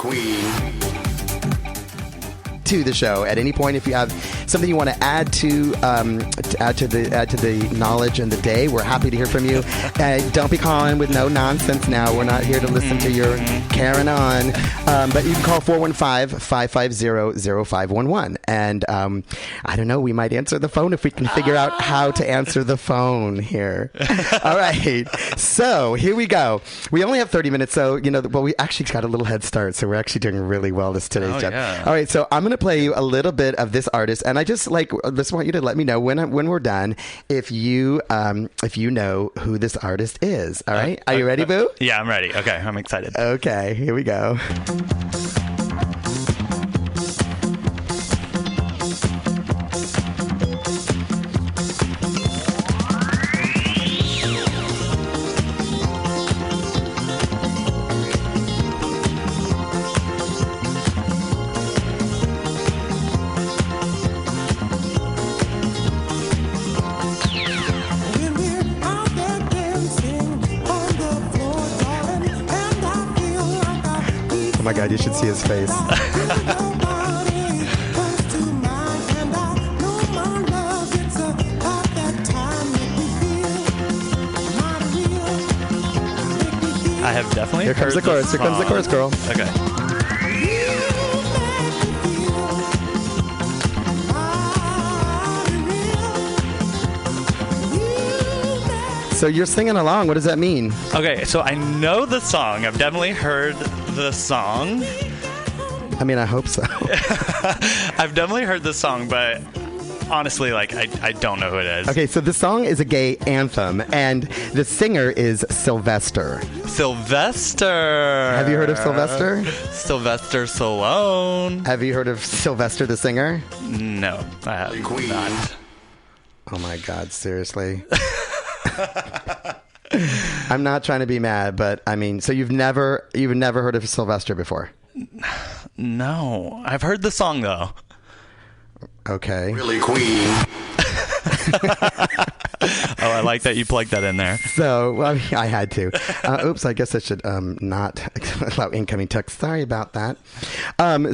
Queen. To the show at any point. If you have something you want to add to the knowledge and the day, we're happy to hear from you. Don't be calling with no nonsense now. We're not here to listen to your carrying on. But you can call 415-550-0511. And I don't know, we might answer the phone if we can figure out how to answer the phone here. All right. So here we go. We only have 30 minutes, so we actually got a little head start, so we're actually doing really well today's job. Yeah. All right, so I'm going to play you a little bit of this artist, and I just want you to let me know when we're done if you know who this artist is. All right, are you ready, Boo? Yeah, I'm ready. Okay, I'm excited. Okay, here we go. Oh my God, you should see his face. I have definitely Here comes the chorus. Here comes the chorus, girl. Okay. So you're singing along. What does that mean? Okay, so I know the song. I've definitely heard the song. I mean, I hope so. I've definitely heard the song, but honestly, I don't know who it is. Okay, so the song is a gay anthem, and the singer is Sylvester. Sylvester. Have you heard of Sylvester? Sylvester Stallone. Have you heard of Sylvester the singer? No, I have not. Oh my God, seriously. I'm not trying to be mad, but I mean, so you've never heard of Sylvester before? No, I've heard the song though. Okay. Really, Queen. Oh, I like that you plugged that in there. So, well, I had to. Oops, I guess I should not allow incoming text. Sorry about that.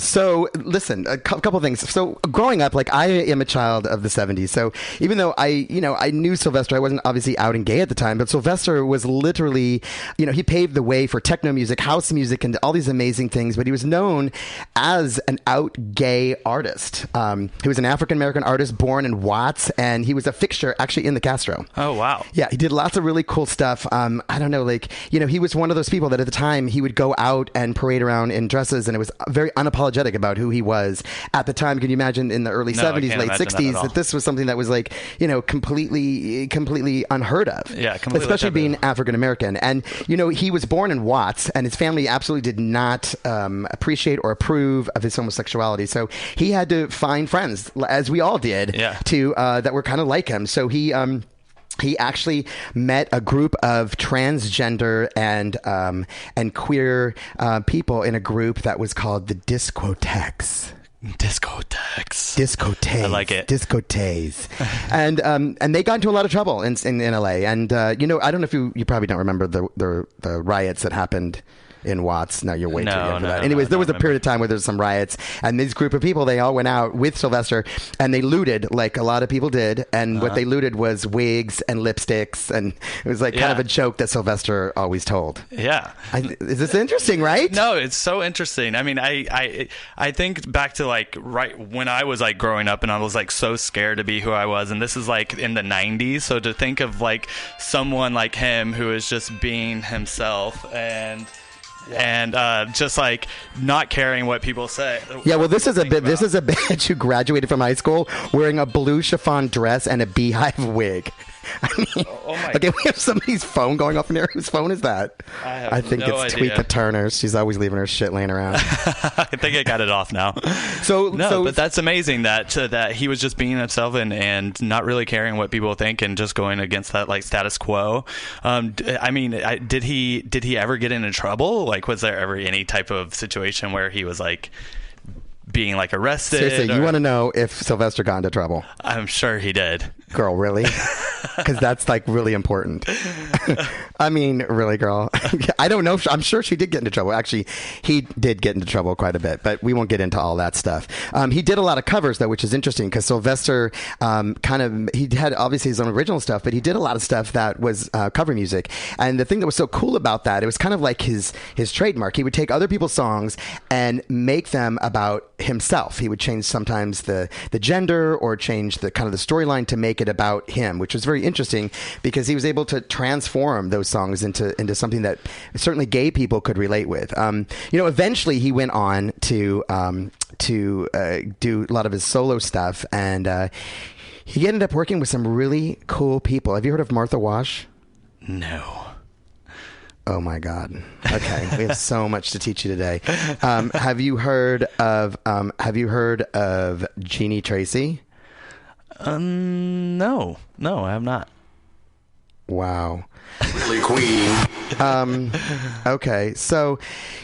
So, listen, a couple things. So, growing up, I am a child of the 70s. So, even though I knew Sylvester, I wasn't obviously out and gay at the time, but Sylvester was literally, he paved the way for techno music, house music, and all these amazing things. But he was known as an out gay artist. He was an African-American artist born in Watts, and he was a fixture actually in the Castro. Oh, wow. Yeah, he did lots of really cool stuff. I don't know, he was one of those people that at the time he would go out and parade around in dresses, and it was very unapologetic about who he was at the time. Can you imagine in the early 70s, late 60s, that this was something that was completely unheard of? Yeah, completely. Especially being African American. And, he was born in Watts, and his family absolutely did not appreciate or approve of his homosexuality. So he had to find friends, as we all did, to that were kind of like him. So he actually met a group of transgender and queer people in a group that was called the Discotheques. Discotheques. I like it. Discotheques. And they got into a lot of trouble in LA. And, I don't know if you probably don't remember the riots that happened in Watts. No, you're way too young for that. Anyways, there was a period of time where there was some riots, and this group of people, they all went out with Sylvester, and they looted like a lot of people did, and what they looted was wigs and lipsticks, and it was kind of a joke that Sylvester always told. Yeah. Is this interesting, right? No, it's so interesting. I mean, I think back to right when I was growing up, and I was so scared to be who I was, and this is in the 90s, so to think of someone like him who is just being himself and just not caring what people say. Yeah, well, this is a bitch who graduated from high school wearing a blue chiffon dress and a beehive wig. I mean, okay, we have somebody's phone going off in here. Whose phone is that? I think it's Tweeka Turner's. She's always leaving her shit laying around. I think I got it off now. But that's amazing that he was just being himself and not really caring what people think and just going against that status quo. I mean, did he ever get into trouble? Was there ever any type of situation where he was being arrested? Seriously, you want to know if Sylvester got into trouble? I'm sure he did. Girl, really? Because that's like really important. I mean, really, girl. I don't know. I'm sure she did get into trouble. Actually, he did get into trouble quite a bit, but we won't get into all that stuff. He did a lot of covers, though, which is interesting because Sylvester he had obviously his own original stuff, but he did a lot of stuff that was cover music. And the thing that was so cool about that, it was kind of like his trademark. He would take other people's songs and make them about himself. He would change sometimes the gender or change the kind of the storyline to make it about him, which was very interesting because he was able to transform those songs into something that certainly gay people could relate with. Eventually he went on to do a lot of his solo stuff, and he ended up working with some really cool people. Have you heard of Martha Wash? No. Oh my God. Okay. We have so much to teach you today. Have you heard of Jeannie Tracy? No, I have not. Wow. Really, queen. Okay. So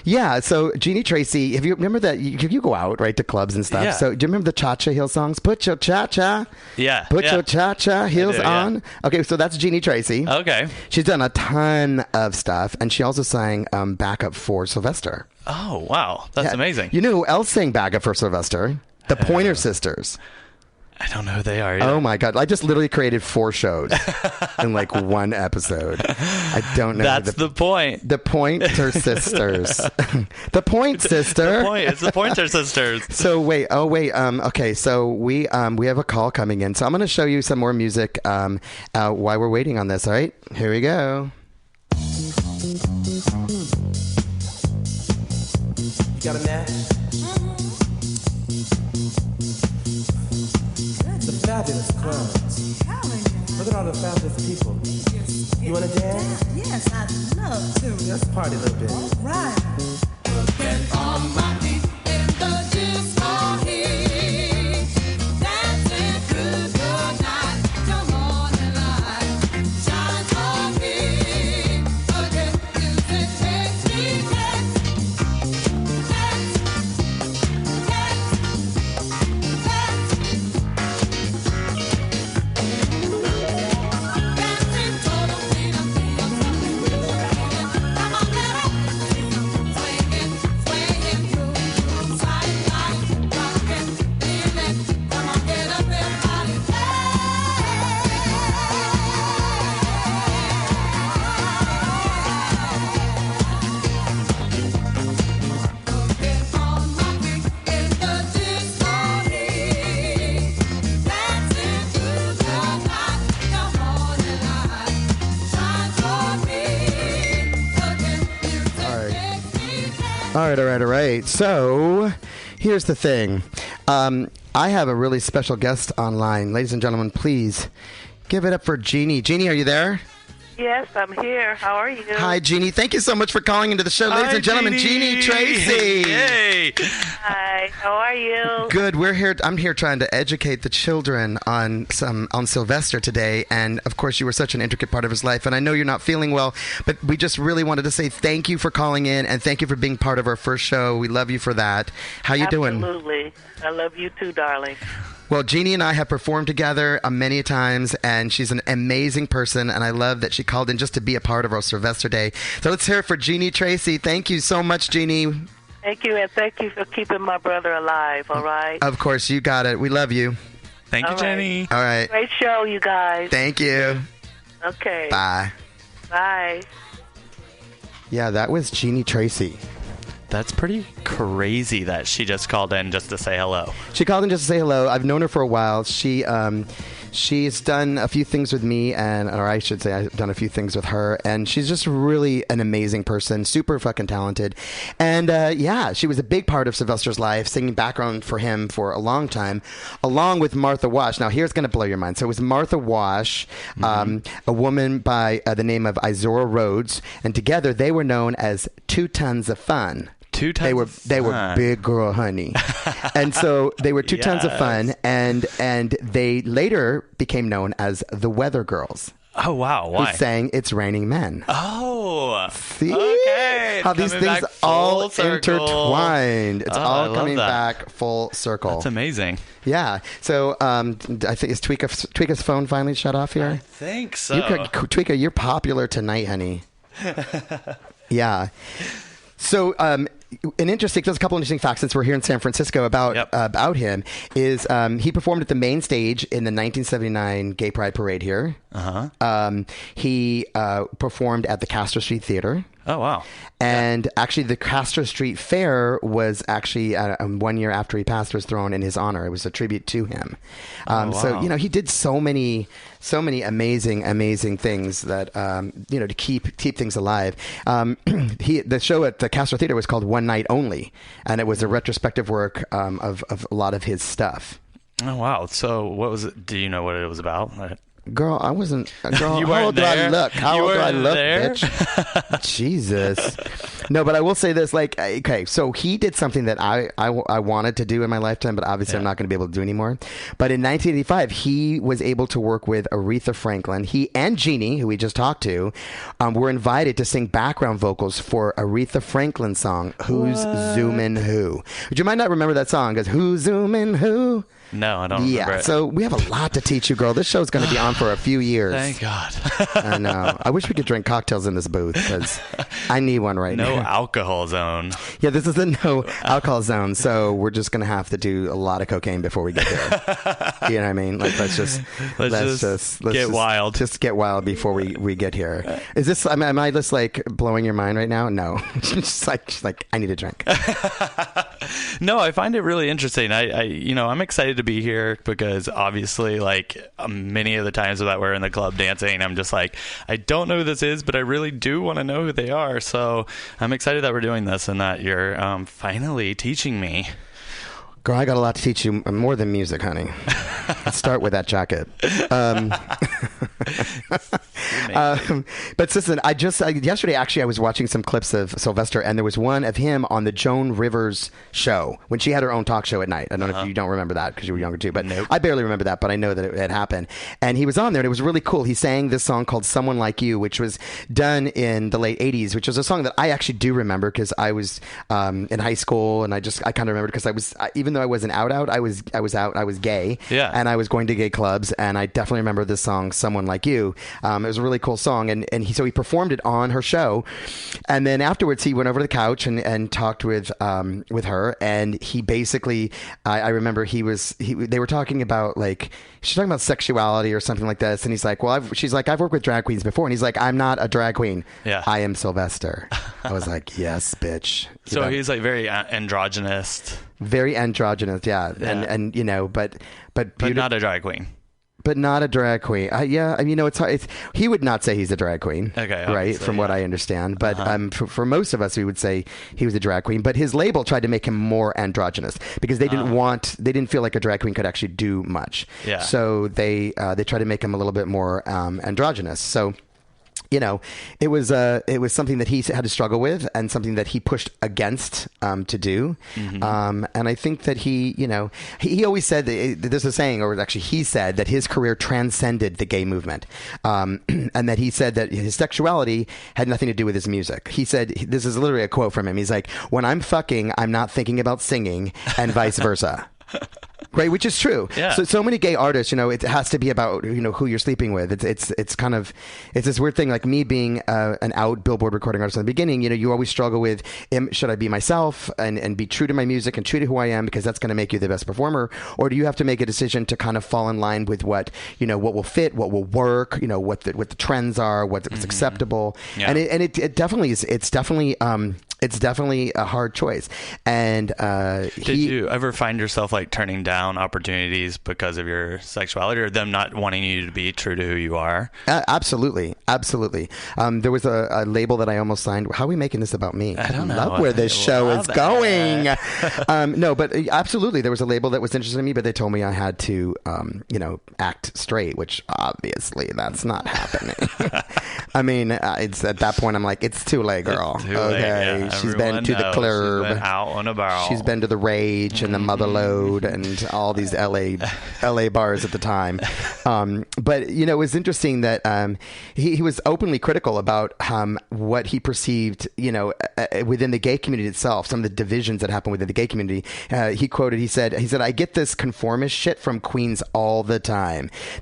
Jeannie Tracy, if you remember that, you go out, right, to clubs and stuff. Yeah. So do you remember the Cha-Cha Heel songs? Put your Cha-Cha. Yeah. Put your Cha-Cha heels on. Yeah. Okay. So that's Jeannie Tracy. Okay. She's done a ton of stuff, and she also sang backup for Sylvester. Oh, wow. That's amazing. You know who else sang backup for Sylvester? The Pointer Sisters. I don't know who they are either. Oh my God. I just literally created 4 shows in like one episode. I don't know. That's the point. The Pointer Sisters. The Point Sister. It's the Pointer Sisters. So wait. Okay. So we have a call coming in. So I'm going to show you some more music while we're waiting on this. All right. Here we go. You got a match? The fabulous crowd. Look at all the fabulous people. You want to dance? Yes, I'd love to. Let's party a little bit. All right. Get on my feet in the disco heat. Dancing through the night till morning light. Shine for me. Again, music takes me dancing total freedom. Come on, get up. Swinging through side, rocking, feeling. Come on, get up, everybody. Get on my feet in the disco heat. Dancing through the night till morning light. Shine for me. Again, music takes me All right. So here's the thing. I have a really special guest online. Ladies and gentlemen, please give it up for Jeannie. Jeannie, are you there? Yes, I'm here. How are you? Hi, Jeannie. Thank you so much for calling into the show. Ladies and gentlemen, Jeannie Tracy. Yay. Hi. How are you? Good. We're here. I'm here trying to educate the children on Sylvester today, and of course, you were such an intricate part of his life. And I know you're not feeling well, but we just really wanted to say thank you for calling in and thank you for being part of our first show. We love you for that. How you doing? Absolutely. I love you too, darling. Well, Jeannie and I have performed together many times, and she's an amazing person, and I love that she called in just to be a part of our Sylvester Day. So let's hear it for Jeannie Tracy. Thank you so much, Jeannie. Thank you, and thank you for keeping my brother alive, all right? Of course, you got it. We love you. Thank you, All right. Jenny. All right. Great show, you guys. Thank you. Okay. Bye. Bye. Yeah, that was Jeannie Tracy. That's pretty crazy that she just called in just to say hello. She called in just to say hello. I've known her for a while. She's done a few things with me, or I should say I've done a few things with her, and she's just really an amazing person, super fucking talented. And she was a big part of Sylvester's life, singing background for him for a long time, along with Martha Wash. Now, here's going to blow your mind. So it was Martha Wash, a woman by the name of Izora Rhodes, and together they were known as 2 Tons of Fun. They were big girl honey, and so they were 2 tons of fun, and they later became known as the Weather Girls. Oh, wow. Why? He sang It's Raining Men. Oh. See? Okay. How these Coming things back full all circle. intertwined. It's Oh, I all love coming that. back full circle. That's amazing. Yeah. So I think is Tweeka's phone finally shut off I here? think so. Tweeka, you're popular tonight, honey. Yeah. So, an interesting, there's a couple interesting facts since we're here in San Francisco about him. Is he performed at the main stage in the 1979 Gay Pride Parade here. He performed at the Castro Street Theater. Oh, wow. And actually, the Castro Street Fair was actually 1 year after he passed was thrown in his honor. It was a tribute to him. Wow. So he did so many amazing things that to keep things alive. The show at the Castro Theater was called One Night Only, and it was a retrospective work of a lot of his stuff. Oh, wow. So what was it? Do you know what it was about? Girl, I wasn't. Girl, You how weren't old do I there? look? How You old do I weren't look, there? bitch? Jesus. No, but I will say this. Like, okay, so he did something that I wanted to do in my lifetime, but obviously I'm not going to be able to do anymore. But in 1985, he was able to work with Aretha Franklin. He and Jeannie, who we just talked to, were invited to sing background vocals for Aretha Franklin's song, "Who's Zoomin' Who?" But you might not remember that song. It goes, "Who's Zoomin' Who?" No, I don't remember it. So we have a lot to teach you, girl. This show's going to be on for a few years. Thank God. I know. I wish we could drink cocktails in this booth because I need one right No now. alcohol zone. Yeah, this is the no alcohol zone, so we're just going to have to do a lot of cocaine before we get there. You know what I mean? Like, let's just get wild. Just get wild before we get here. Is this? Am I just like blowing your mind right now? No, just like I need a drink. No, I find it really interesting. I'm excited to be here because obviously, like many of the times that we're in the club dancing, I'm just like, I don't know who this is, but I really do want to know who they are. So I'm excited that we're doing this and that you're finally teaching me. Girl, I got a lot to teach you, more than music, honey. Let's start with that jacket. But listen, yesterday actually I was watching some clips of Sylvester, and there was one of him on the Joan Rivers show when she had her own talk show at night. I don't know if you don't remember that because you were younger too, but Nope. I barely remember that, but I know that it had happened. And he was on there, and it was really cool. He sang this song called "Someone Like You," which was done in the late '80s, which was a song that I actually do remember because I was in high school, and I kind of remembered because even though I wasn't out, I was gay, Yeah. and I was going to gay clubs, and I definitely remember this song, "Someone Like You." It was a really cool song, and he performed it on her show, and then afterwards he went over to the couch and talked with her, and he basically, I remember they were talking about, like, she's talking about sexuality or something like this, and he's like, well, she's like, I've worked with drag queens before, and he's like, I'm not a drag queen, Yeah. I am Sylvester. I was like, yes, bitch. So he's like very androgynous, very androgynous, yeah. And but not a drag queen. But not a drag queen. Yeah, I mean, it's hard. He would not say he's a drag queen, Okay, right? obviously, From what yeah. I understand. But for most of us, we would say he was a drag queen. But his label tried to make him more androgynous because they didn't feel like a drag queen could actually do much. Yeah. So they tried to make him a little bit more androgynous. So, it was something that he had to struggle with and something that he pushed against to do. Mm-hmm. And I think that he always said that there's a saying, or actually he said that his career transcended the gay movement, and that he said that his sexuality had nothing to do with his music. He said, this is literally a quote from him. He's like, when I'm fucking, I'm not thinking about singing, and vice versa. Right, which is true. Yeah. So many gay artists, it has to be about who you're sleeping with. It's this weird thing. Like me being an out Billboard recording artist in the beginning, you always struggle with, should I be myself and be true to my music and true to who I am because that's going to make you the best performer, or do you have to make a decision to kind of fall in line with what will fit, what will work, what the trends are, what's acceptable, Yeah. and it definitely is. It's definitely a hard choice. And Did you ever find yourself like turning down opportunities because of your sexuality, or them not wanting you to be true to who you are? Absolutely. Absolutely. There was a label that I almost signed. How are we making this about me? I don't know. love where this show is Love going. it. No, but absolutely, there was a label that was interested in me, but they told me I had to, act straight, which obviously that's not happening. I mean, it's at that point I'm like, it's too late, girl. It's too late, yeah. She's been to the Everyone knows. club. She's been out and about. She's been to the Rage and the Motherlode and all these LA bars at the time. But it was interesting that he was openly critical about what he perceived, within the gay community itself, some of the divisions that happen within the gay community. He said, I get this conformist shit from queens all the time.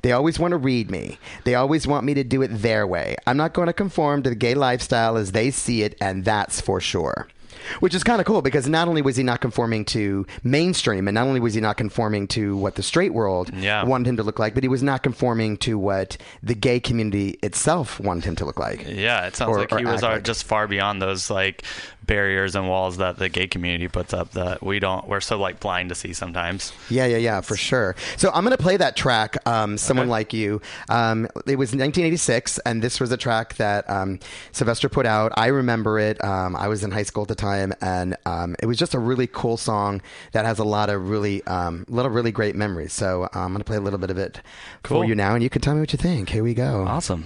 They always want to read me. They always want me to do it their way. I'm not going to conform to the gay lifestyle as they see it, and that's for sure. Which is kind of cool because not only was he not conforming to mainstream and not only was he not conforming to what the straight world wanted him to look like, but he was not conforming to what the gay community itself wanted him to look like. Yeah, it sounds like he was just far beyond those like barriers and walls that the gay community puts up that we're so like blind to see sometimes. Yeah, for sure. So I'm going to play that track, Someone Like You. It was 1986, and this was a track that Sylvester put out. I remember it. I was in high school at the time, and it was just a really cool song that has a lot of really great memories. So I'm going to play a little bit of it for you now, and you can tell me what you think. Here we go. Awesome.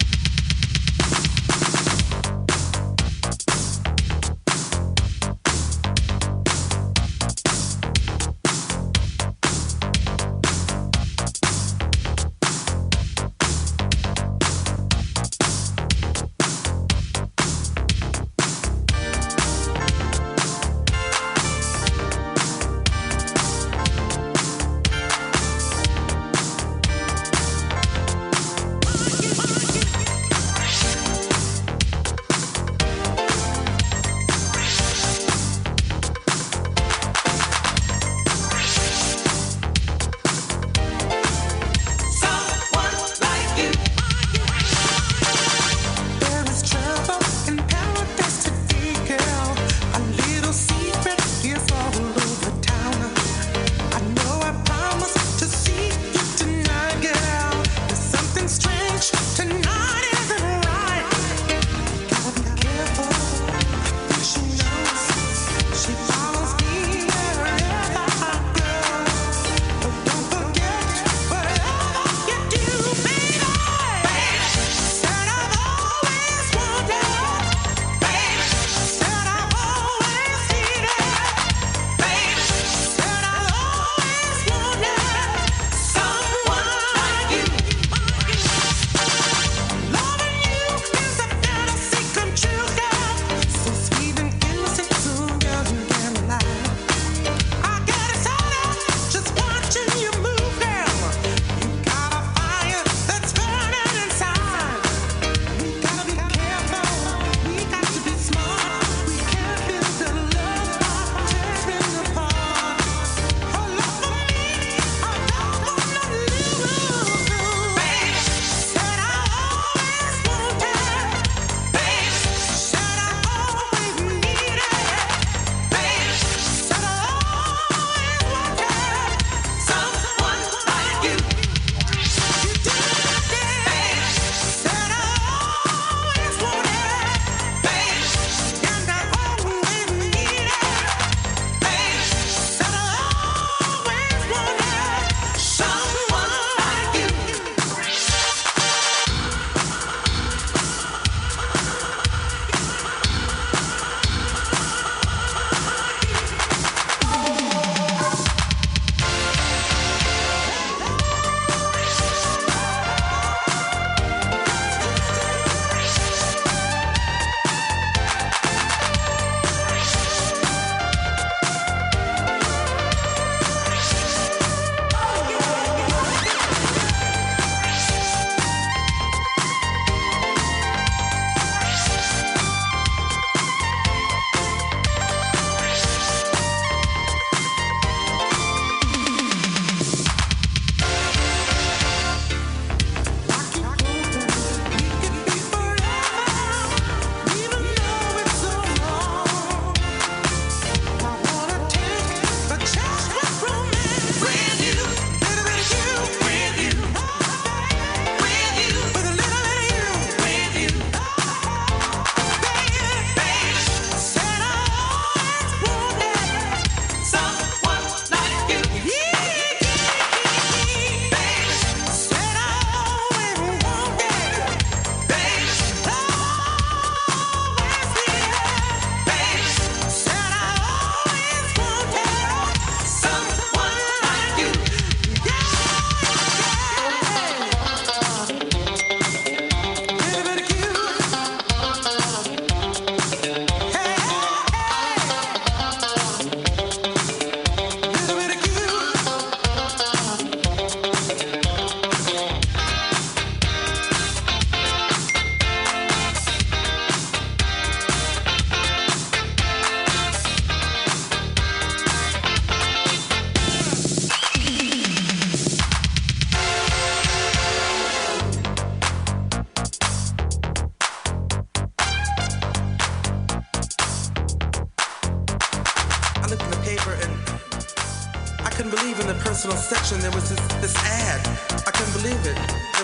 this ad. I couldn't believe it.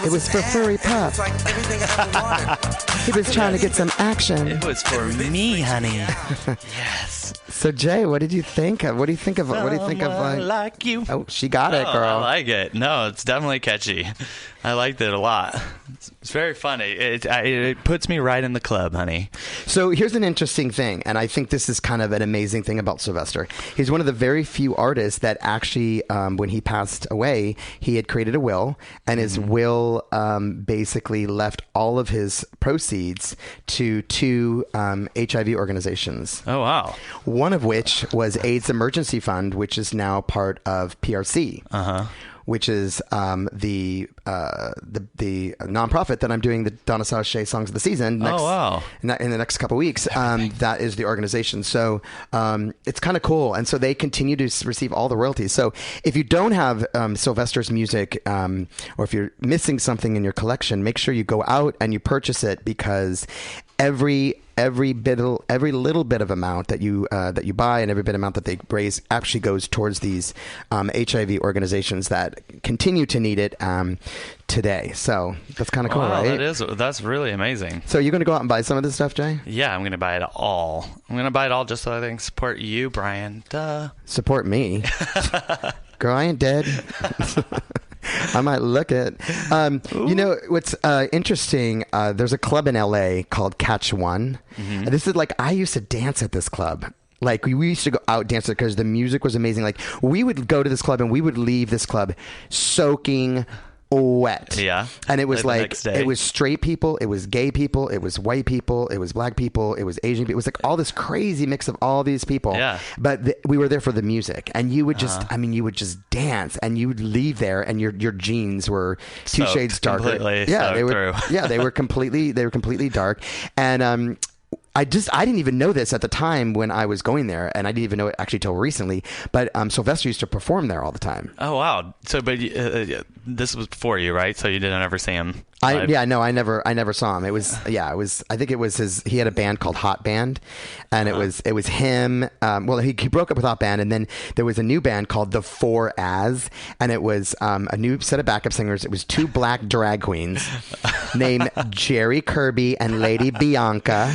It was an for ad, Furry and Pup. It's like everything I ever wanted. He was trying to get some action. It was for me, honey. Yes. So Jay, what did you think of? What do you think of? What do you think of? Someone like you. Oh, she got it, Oh, girl. I like it. No, it's definitely catchy. I liked it a lot. It's very funny. It puts me right in the club, honey. So here's an interesting thing, and I think this is kind of an amazing thing about Sylvester. He's one of the very few artists that actually, when he passed away, he had created a will, and his will basically left all of his proceeds to two HIV organizations. Oh, wow. One of which was AIDS Emergency Fund, which is now part of PRC. Which is the nonprofit that I'm doing the Donna Sachet Songs of the Season next, in the next couple of weeks. That is the organization. So it's kind of cool. And so they continue to receive all the royalties. So if you don't have Sylvester's music, or if you're missing something in your collection, make sure you go out and you purchase it, because every little bit of amount that you buy and every bit amount that they raise actually goes towards these HIV organizations that continue to need it today. So that's kind of cool, right? That's really amazing. So you're going to go out and buy some of this stuff, Jay? Yeah, I'm going to buy it all. I'm going to buy it all just so I can support you, Brian. Duh. Support me. Girl, I ain't dead. I might look it. You know, what's interesting, there's a club in LA called Catch One. And this is like, I used to dance at this club. Like, we used to go out dance because the music was amazing. Like, we would go to this club and we would leave this club soaking wet. Yeah. And it was the like, next day. it was straight people, it was gay people, it was white people, it was black people, it was Asian people. It was like all this crazy mix of all these people. Yeah. But we were there for the music, and you would just, I mean, you would just dance, and you would leave there, and your jeans were two Soaked shades darker. completely Yeah, they soaked were. through. Yeah, they were completely dark, and I didn't even know this at the time when I was going there, and I didn't even know it actually till recently. But Sylvester used to perform there all the time. Oh, wow. So, but this was before you, right? So you didn't ever see him. I never saw him. It was I think it was he had a band called Hot Band, and it was him. Well, he broke up with Hot Band, and then there was a new band called The Four As, and it was a new set of backup singers. It was two black drag queens named Jerry Kirby and Lady Bianca,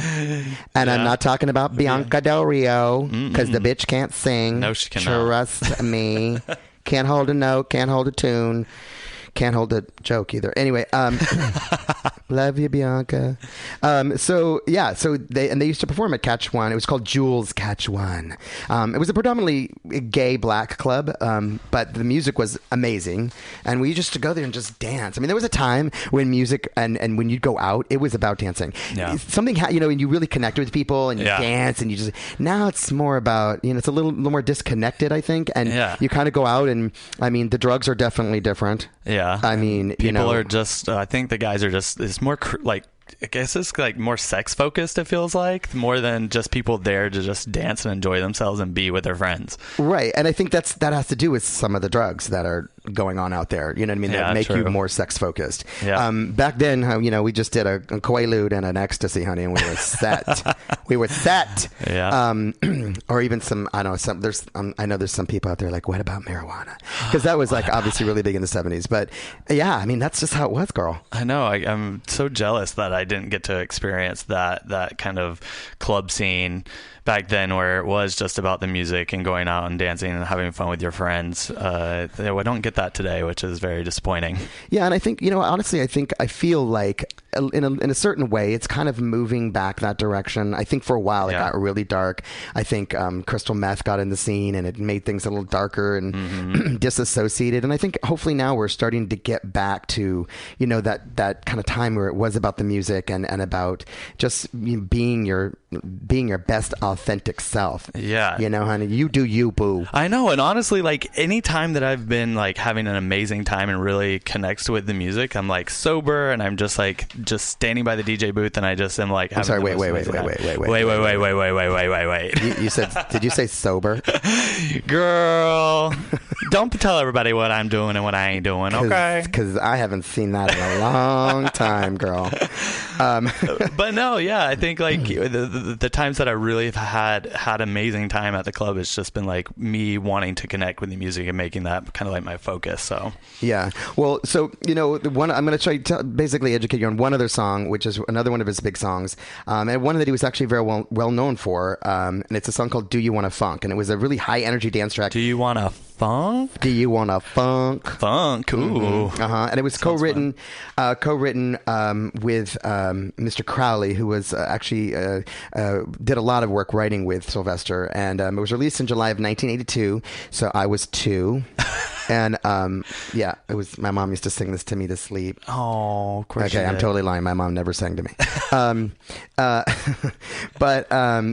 and I'm not talking about Bianca Del Rio, because the bitch can't sing. No, she cannot. Trust me. Can't hold a note. Can't hold a tune. Can't hold a joke either. Anyway, love you, Bianca. So they used to perform at Catch One. It was called Jules Catch One. It was a predominantly gay black club, but the music was amazing, and we used to go there and just dance. I mean, there was a time when music and when you'd go out, it was about dancing. Yeah. Something and you really connected with people, and you dance, and you just. Now it's more about it's a little more disconnected, I think, and you kind of go out, and I mean, the drugs are definitely different. Yeah. I mean, people are just, I think the guys are just, it's more like, I guess it's like more sex focused, it feels like, more than just people there to just dance and enjoy themselves and be with their friends. Right. And I think that has to do with some of the drugs that are going on out there. You know what I mean? That make you more sex focused. Yeah. Back then, we just did a Quaalude and an ecstasy, honey, and we were set. We were set. Yeah. Or even some, I don't know, I know there's some people out there like, what about marijuana? Because that was like obviously really big in the 70s. But yeah, I mean, that's just how it was, girl. I know. I'm so jealous that I didn't get to experience that kind of club scene back then, where it was just about the music and going out and dancing and having fun with your friends. I don't get that today, which is very disappointing. Yeah, and I think, honestly, I feel like in a certain way, it's kind of moving back that direction. I think for a while it got really dark. I think crystal meth got in the scene, and it made things a little darker and disassociated. And I think hopefully now we're starting to get back to, that kind of time where it was about the music and about just being your best authentic self. Yeah. Honey, you do you, boo. I know. And honestly, like any time that I've been like having an amazing time and really connects with the music, I'm like sober and I'm just standing by the DJ booth, and I just am like, I'm sorry, wait. You said, did you say sober? Girl, don't tell everybody what I'm doing and what I ain't doing, okay? Because I haven't seen that in a long time, girl. But no, yeah, I think like the times that I really have had amazing time at the club, it's just been like me wanting to connect with the music and making that kind of like my focus. So yeah, well, so the one I'm going to try to basically educate you on one other song, which is another one of his big songs, and one that he was actually very well known for, and it's a song called "Do You Wanna Funk," and it was a really high energy dance track. do you want to funk? Do you wanna funk? Funk, ooh. And it was co-written with Mr. Crowley, who was actually did a lot of work writing with Sylvester, and it was released in July of 1982. So I was 2, and it was. My mom used to sing this to me to sleep. Oh, of course. Okay, I'm totally lying. My mom never sang to me.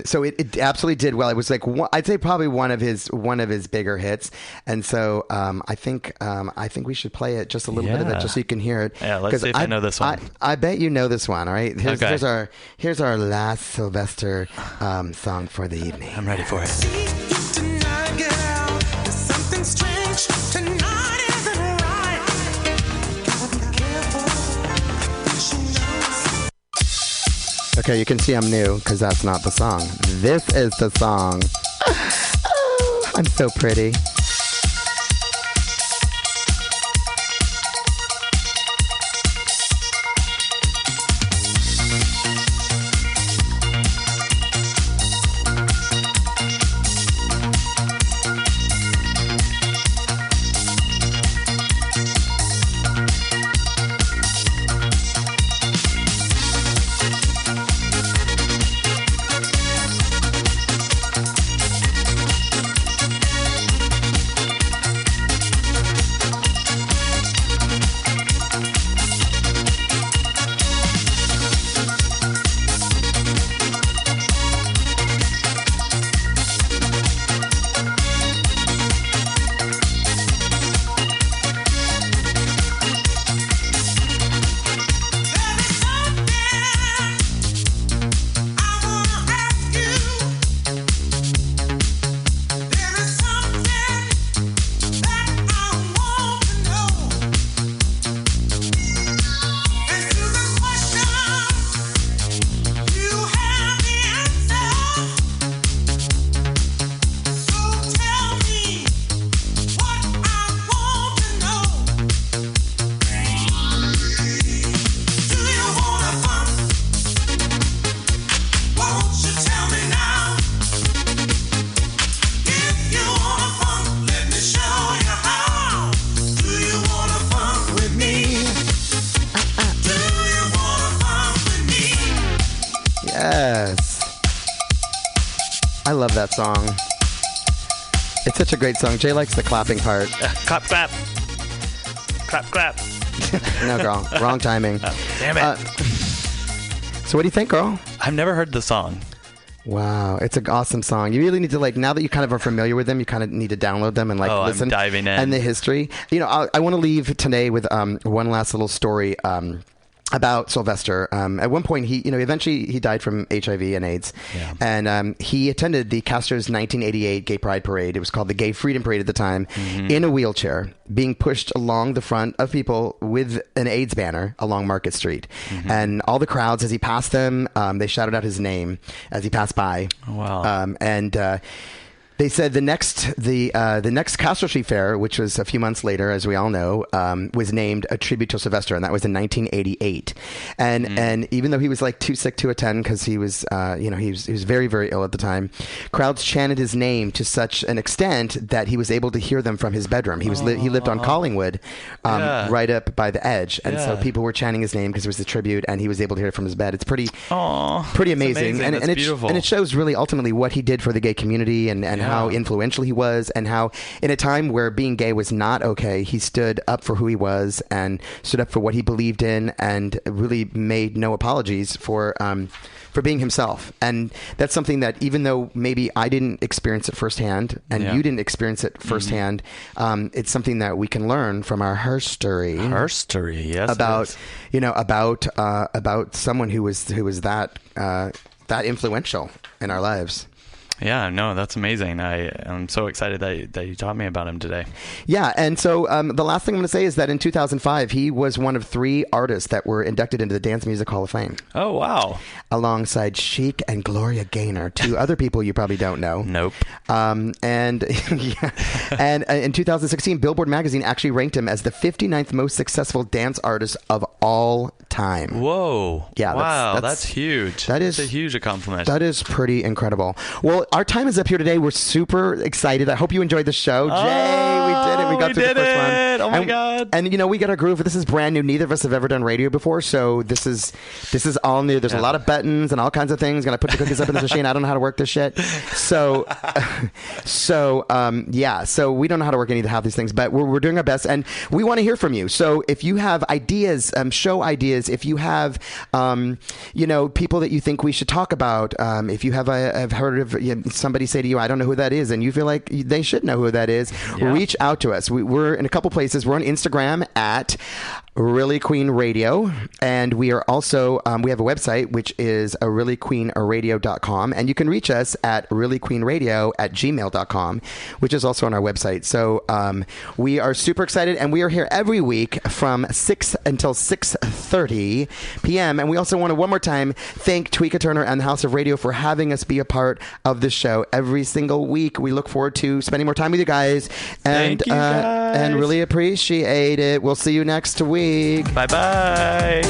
So it absolutely did well. It was like I'd say probably one of his bigger hits, and so I think we should play it just a little bit of it just so you can hear it. Yeah, let's see if I know this one. I bet you know this one. All right, Okay. here's our last Sylvester song for the evening. I'm ready for it. Okay, you can see I'm new because that's not the song. This is the song. Oh, I'm so pretty. Yes. I love that song. It's such a great song. Jay likes the clapping part. Clap, clap. Clap, clap. No, girl. Wrong timing. Damn it. So what do you think, girl? I've never heard the song. Wow, it's an awesome song. You really need to, now that you kind of are familiar with them, you kind of need to download them and listen. I'm diving in. And the history. I want to leave today with one last little story about Sylvester. At one point, he eventually he died from HIV and AIDS, and he attended the Castro's 1988 Gay Pride Parade. It was called the Gay Freedom Parade at the time, in a wheelchair, being pushed along the front of people with an AIDS banner along Market Street. And all the crowds, as he passed them, they shouted out his name as he passed by. Wow. They said the next Castro Street Fair, which was a few months later, as we all know, was named a tribute to Sylvester, and that was in 1988. And even though he was too sick to attend because he was he was very, very ill at the time, crowds chanted his name to such an extent that he was able to hear them from his bedroom. He lived on Collingwood, right up by the edge, and so people were chanting his name because it was a tribute, and he was able to hear it from his bed. It's pretty amazing, and That's beautiful. and it shows really ultimately what he did for the gay community and how influential he was, and how in a time where being gay was not okay, he stood up for who he was and stood up for what he believed in, and really made no apologies for being himself. And that's something that, even though maybe I didn't experience it firsthand and you didn't experience it firsthand, it's something that we can learn from our herstory. Herstory, yes. About someone who was that influential in our lives. Yeah, no, that's amazing. I'm so excited that you taught me about him today. Yeah, and so the last thing I'm going to say is that in 2005, he was one of 3 artists that were inducted into the Dance Music Hall of Fame. Oh, wow. Alongside Chic and Gloria Gaynor, 2 other people you probably don't know. Nope. And yeah, and in 2016, Billboard magazine actually ranked him as the 59th most successful dance artist of all time. Whoa. Yeah, wow, that's huge. That's a huge accomplishment. That is pretty incredible. Well, our time is up here today. We're super excited. I hope you enjoyed the show. Jay, we did it. We got through the first one. Oh my God. And you know, we got our groove. This is brand new. Neither of us have ever done radio before, so this is all new. There's a lot of buttons and all kinds of things. Gonna put the cookies up in the machine. I don't know how to work this shit. So yeah. So we don't know how to work any of half these things, but we're doing our best, and we want to hear from you. So if you have ideas, show ideas, if you have people that you think we should talk about, if you have I've heard of somebody say to you, I don't know who that is, and you feel like they should know who that is, reach out to us. We're in a couple places. We're on Instagram at Really Queen Radio, and we are also we have a website which is reallyqueenradio.com, and you can reach us at reallyqueenradio@gmail.com, which is also on our website. So we are super excited, and we are here every week from 6 until 6:30 p.m. And we also want to one more time thank Tweeka Turner and the House of Radio for having us be a part of the show every single week. We look forward to spending more time with you guys, and Thank you guys. And really appreciate it. We'll see you next week. Bye-bye.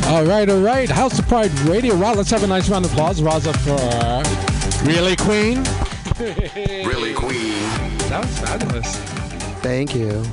All right. House of Pride Radio. Wow, let's have a nice round of applause. Roz up for Really Queen. Really Queen. That was fabulous. Thank you.